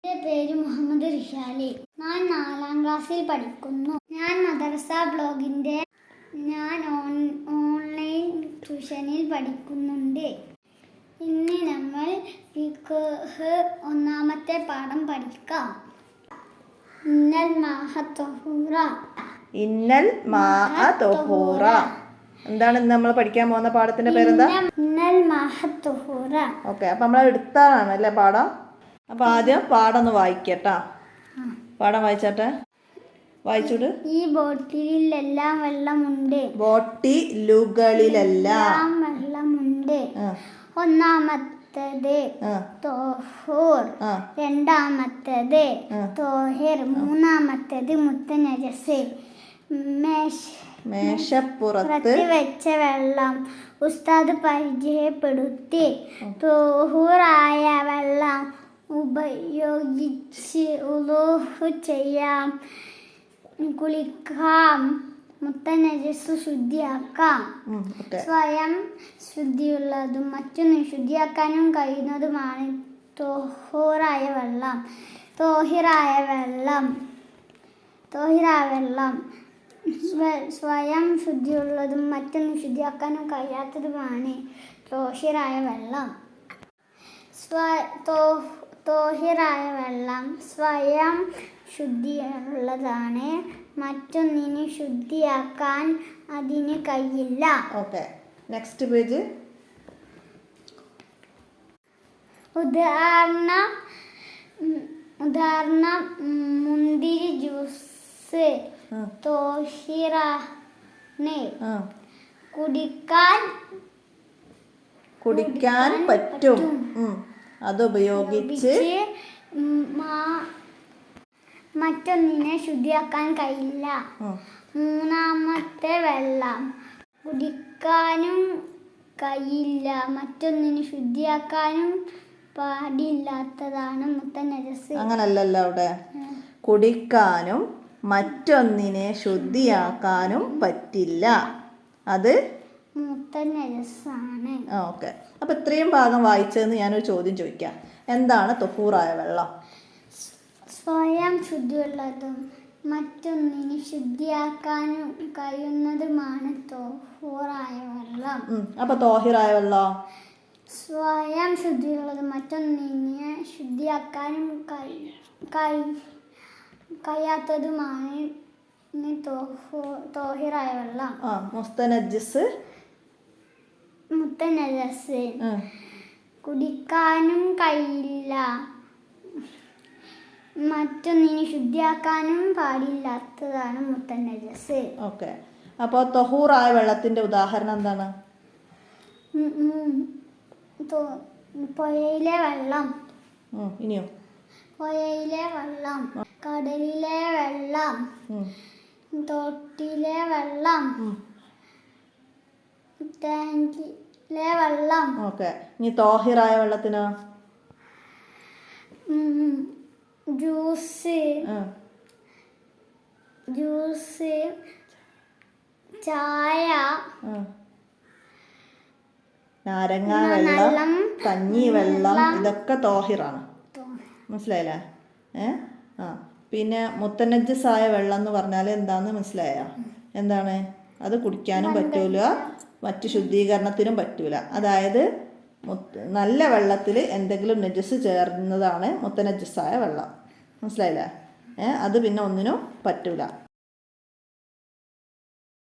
എൻ്റെ പേര് മുഹമ്മദ് റിഷാലി. ഞാൻ 4ാം ക്ലാസ്സിൽ പഠിക്കുന്നു. ഞാൻ മദ്രസ ബ്ലോഗിൻ്റെ ഓൺലൈൻ ട്യൂഷനിൽ പഠിക്കുന്നുണ്ട്. ഇന്ന് നമ്മൾ ഫിഖ്ഹ് 1ാമത്തെ പാഠം പഠിക്കാം. ഇന്നൽ മാഅ തൊഹൂറ. എന്താണ് ഇന്ന് നമ്മൾ പഠിക്കാൻ പോകുന്ന പാഠത്തിന്റെ പേരെന്താ? ഇന്നൽ മാഅ തൊഹൂറ. ഓക്കെ, അപ്പൊ നമ്മൾ എടുത്താണ് അല്ലേ പാഠം. അപ്പൊ ആദ്യം പാഠം ഒന്ന് വായിക്കട്ടാ. പാഠം വായിച്ചാട്ടെ, വായിച്ചോട്. ഈ ബോട്ടിലെല്ലാം വെള്ളമുണ്ട്. ബോട്ടിലുകളിലെല്ലാം വെള്ളമുണ്ട്. 1ാമത്തേത് തൊഹൂർ, 2ാമത്തേത് തോഹിർ, 3ാമത്തേത് മുത്തനജസ്. മേശപ്പുറത്ത് വെച്ച വെള്ളം ഉസ്താദ് പരിചയപ്പെടുത്തി. തൊഹൂറായ വെള്ളം ഉപയോഗിച്ച് ഉളൂഹ് ചെയ്യാം, കുളിക്കാം, മുത്തനജസ് ശുദ്ധിയാക്കാം. സ്വയം ശുദ്ധിയുള്ളതും മറ്റൊന്ന് ശുദ്ധിയാക്കാനും കഴിയുന്നതുമാണ് തൊഹൂറായ വെള്ളം. തോഹിറായ വെള്ളം സ്വയം ശുദ്ധിയുള്ളതും മറ്റൊന്ന് ശുദ്ധിയാക്കാനും കഴിയാത്തതുമാണ് തോഹിറായ വെള്ളം. തോഹിറായ വെള്ളം സ്വയം ശുദ്ധിയുള്ളതാണ്, മറ്റൊന്നിനെ ശുദ്ധിയാക്കാൻ അതിന് കഴിയില്ല. Okay, next page. ഉദാഹരണം മുന്തിരി ജ്യൂസ് തോഹിറാണ്, കുടിക്കാൻ പറ്റും. അതുപയോഗിച്ച് മറ്റൊന്നിനെ ശുദ്ധിയാക്കാൻ കഴിയില്ല. 3ാമത്തെ വെള്ളം കുടിക്കാനും കഴിയില്ല, മറ്റൊന്നിനെ ശുദ്ധിയാക്കാനും പാടില്ലാത്തതാണ് മുത്തനജസ്. അങ്ങനല്ലല്ലോ അവിടെ. കുടിക്കാനും മറ്റൊന്നിനെ ശുദ്ധിയാക്കാനും പറ്റില്ല, അത് മുത്തനജസാണ്. ഓക്കെ, അപ്പൊ ഇത്രയും ഭാഗം വായിച്ചതെന്ന് ഞാനൊരു ചോദ്യം ചോദിക്കാം. എന്താണ് തൊഹൂറായ വെള്ളം? സ്വയം ശുദ്ധിയുള്ളതും മറ്റൊന്നിനെ ശുദ്ധിയാക്കാനും കഴിയുന്നതുമാണ് തൊഹൂറായ വെള്ളം. അപ്പൊ തോഹിറായ വെള്ളം സ്വയം ശുദ്ധിയുള്ളതും മറ്റൊന്നിനെ ശുദ്ധിയാക്കാനും കഴിയാത്തതുമാണ് തോഹിറായ വെള്ളം. മുത്തനജസ് കുടിക്കാനും കഴിയില്ല, മറ്റൊന്നിനെ ശുദ്ധിയാക്കാനും പാടില്ലാത്തതാണ് മുത്തനജസ്. ഓക്കെ, അപ്പോൾ തൊഹൂറായ വെള്ളത്തിന്റെ ഉദാഹരണം എന്താണ്? പുഴയിലെ വെള്ളം, ഇനിയോ? പുഴയിലെ വെള്ളം, കടലിലെ വെള്ളം, തോട്ടിലെ വെള്ളം, ടാങ്കിലെ വെള്ളം. ഓക്കെ, ഇനി തോഹിറായ വെള്ളത്തിനോ? ജ്യൂസ്, ചായ, നാരങ്ങ വെള്ളം, കഞ്ഞി വെള്ളം, ഇതൊക്കെ തോഹിറാണ്. മനസ്സിലായില്ലേ? പിന്നെ മുത്തനജസായ വെള്ളം എന്ന് പറഞ്ഞാൽ എന്താന്ന് മനസ്സിലായോ? എന്താണ് അത്? കുടിക്കാനും പറ്റൂല, മറ്റു ശുദ്ധീകരണത്തിനും പറ്റൂല. അതായത് നല്ല വെള്ളത്തിൽ എന്തെങ്കിലും നജസ് ചേർന്നതാണ് മുത്തനജസായ വെള്ളം. മനസ്സിലായില്ലേ? അത് പിന്നെ ഒന്നിനും പറ്റൂല.